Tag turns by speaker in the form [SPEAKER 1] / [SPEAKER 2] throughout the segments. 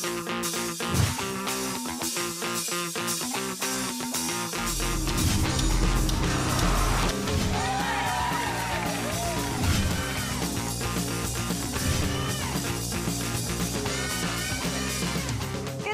[SPEAKER 1] Good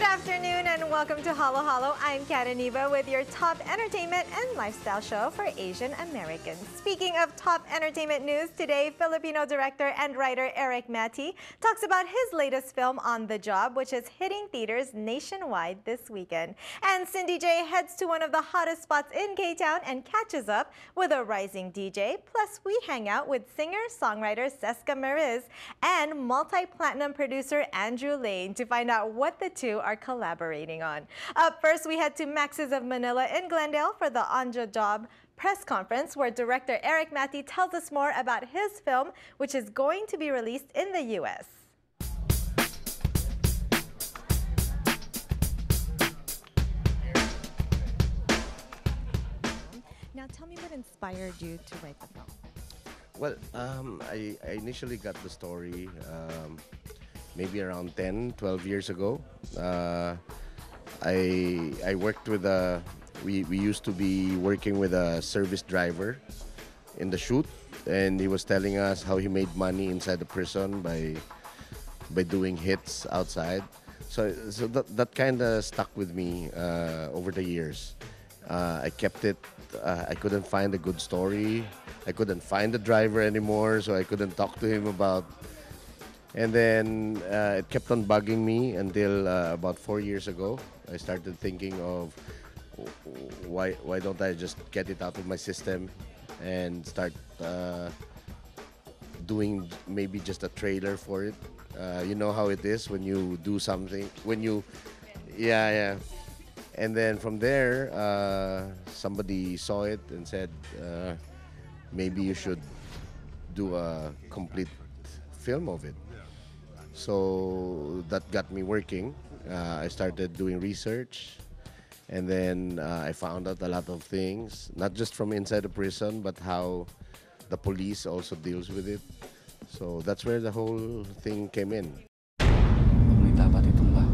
[SPEAKER 1] afternoon and welcome to Halo Halo. I'm Karaniva with your top entertainment and lifestyle show for Asian Americans. Speaking of top entertainment news, today Filipino director and writer Erik Matti talks about his latest film On the Job, which is hitting theaters nationwide this weekend. And Cindy J heads to one of the hottest spots in K-Town and catches up with a rising DJ. Plus, we hang out with singer-songwriter Seska Mariz and multi-platinum producer Andrew Lane to find out what the two are collaborating on. Up first, we head to Max's of Manila in Glendale for the On the Job press conference, where director Erik Matti tells us more about his film, which is going to be released in the U.S. Now, tell me what inspired you to write the film.
[SPEAKER 2] Well, I initially got the story maybe around 10, 12 years ago. I worked with we used to be working with a service driver in the shoot, and he was telling us how he made money inside the prison by doing hits outside. So that kind of stuck with me over the years. I kept it. I couldn't find a good story. I couldn't find the driver anymore, so I couldn't talk to him about. And then it kept on bugging me until about 4 years ago. I started thinking of why don't I just get it out of my system and start doing maybe just a trailer for it. You know how it is when you do something, yeah. And then from there, somebody saw it and said, maybe you should do a complete film of it. So that got me working. I started doing research, and then I found out a lot of things, not just from inside the prison, but how the police also deals with it. So that's where the whole thing came in.
[SPEAKER 3] May dapat itumba.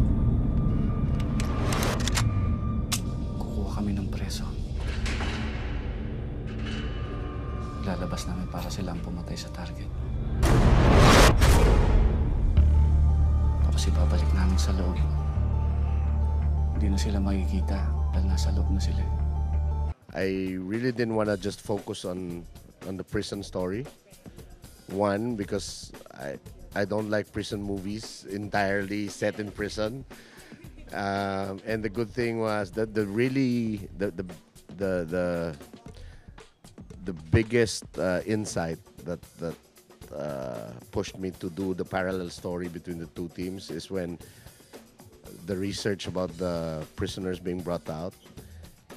[SPEAKER 3] Kukuha kami ng preso. Lalabas namin para silang pumatay sa target. Tapos ibabalik namin sa loob. Hindi na sila makikita dahil nasa loob na sila.
[SPEAKER 2] I really didn't want to just focus on the prison story. One, because I don't like prison movies entirely set in prison. And the good thing was that the biggest insight that pushed me to do the parallel story between the two teams is when the research about the prisoners being brought out.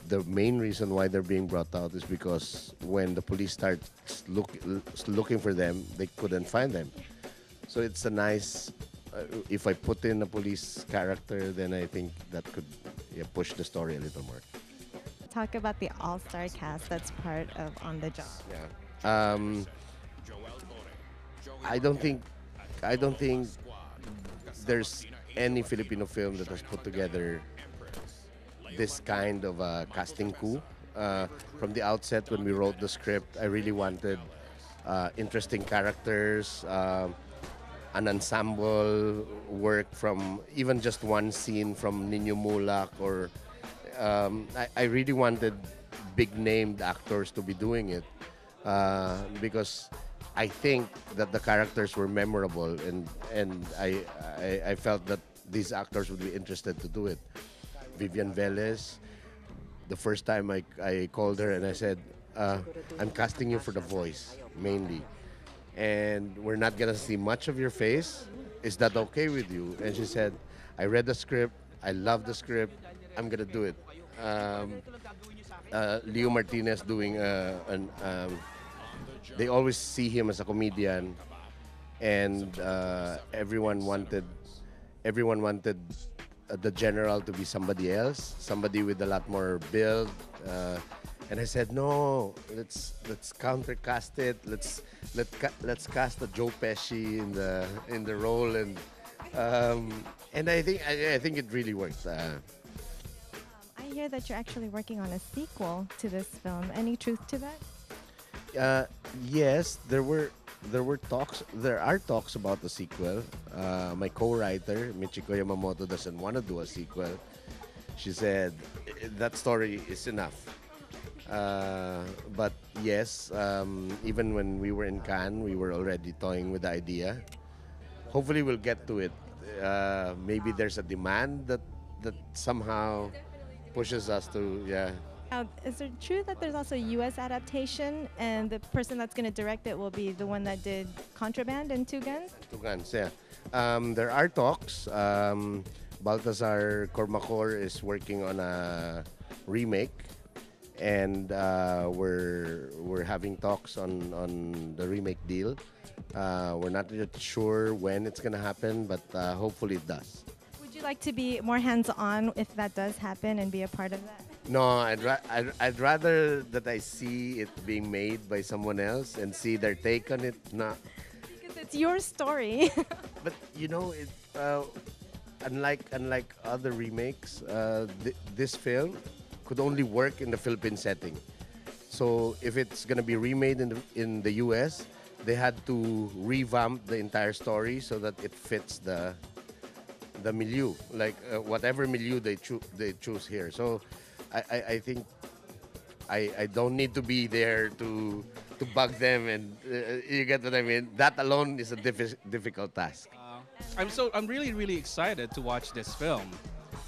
[SPEAKER 2] The main reason why they're being brought out is because when the police starts looking for them, they couldn't find them. So it's a nice, if I put in a police character, then I think that could push the story a little more.
[SPEAKER 1] Talk about the all-star cast that's part of On the Job.
[SPEAKER 2] Yeah. I don't think there's any Filipino film that has put together this kind of a casting coup. From the outset, when we wrote the script, I really wanted interesting characters, an ensemble work from even just one scene from Ninyo Mulak, or I really wanted big-named actors to be doing it because I think that the characters were memorable, and I felt that these actors would be interested to do it. Vivian Velez, the first time I called her and I said, I'm casting you for the voice, mainly. And we're not gonna see much of your face. Is that okay with you? And she said, I read the script, I love the script, I'm gonna do it. Leo Martinez doing they always see him as a comedian, and everyone wanted the general to be somebody else, somebody with a lot more build. And I said, no, let's countercast it. Let's cast a Joe Pesci in the role, and And I think it really worked.
[SPEAKER 1] I hear that you're actually working on a sequel to this film. Any truth to that?
[SPEAKER 2] Yes, there were talks. There are talks about the sequel. My co-writer Michiko Yamamoto doesn't want to do a sequel. She said that story is enough. But yes, even when we were in Cannes, we were already toying with the idea. Hopefully, we'll get to it. Maybe there's a demand that somehow pushes us to, yeah.
[SPEAKER 1] Is it true that there's also a U.S. adaptation, and the person that's going to direct it will be the one that did Contraband and Two Guns?
[SPEAKER 2] Two Guns, yeah. There are talks. Baltasar Cormacor is working on a remake, and we're having talks on the remake deal. We're not yet sure when it's gonna happen, but hopefully it does.
[SPEAKER 1] Would you like to be more hands-on if that does happen and be a part of that?
[SPEAKER 2] No, I'd rather that I see it being made by someone else and see their take on it. No,
[SPEAKER 1] Because it's your story.
[SPEAKER 2] but you know, unlike other remakes, this film could only work in the Philippine setting. So if it's gonna be remade in the U.S., they had to revamp the entire story so that it fits the milieu, like whatever milieu they choose here. So I think I don't need to be there to bug them, and you get what I mean. That alone is a difficult task.
[SPEAKER 4] I'm really excited to watch this film.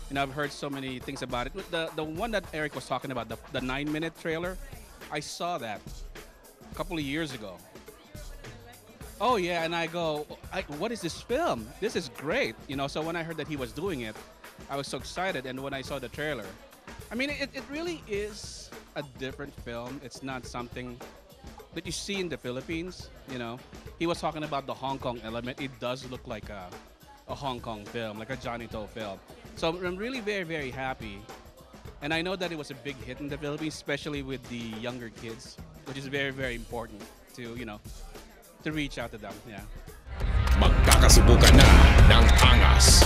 [SPEAKER 4] You know, I've heard so many things about it. The one that Eric was talking about, the 9-minute trailer, I saw that a couple of years ago. Oh yeah, and I go, what is this film? This is great. You know, so when I heard that he was doing it, I was so excited. And when I saw the trailer, I mean, it really is a different film. It's not something that you see in the Philippines. You know, he was talking about the Hong Kong element. It does look like a Hong Kong film, like a Johnny To film. So I'm really very happy. And I know that it was a big hit in the Philippines, especially with the younger kids, which is very important to, you know, to reach out to them. Yeah.
[SPEAKER 5] Magkakasubukan na ng angas.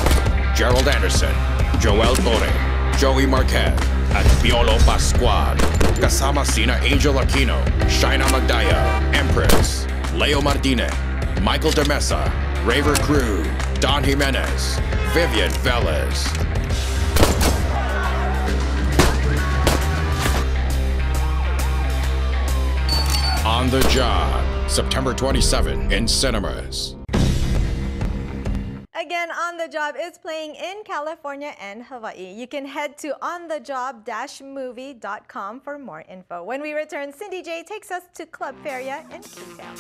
[SPEAKER 5] Gerald Anderson, Joel Torre, Joey Marquez, at Piolo Pascual. Kasama sina Angel Aquino, Shaina Magdaya, Empress, Leo Martinez, Michael De Mesa, Raver Cruz, Don Jimenez, Vivian Velez. On the Job, September 27 in cinemas.
[SPEAKER 1] Again, On the Job is playing in California and Hawaii. You can head to onthejob-movie.com for more info. When we return, Cindy J takes us to Club Feria in K-Town.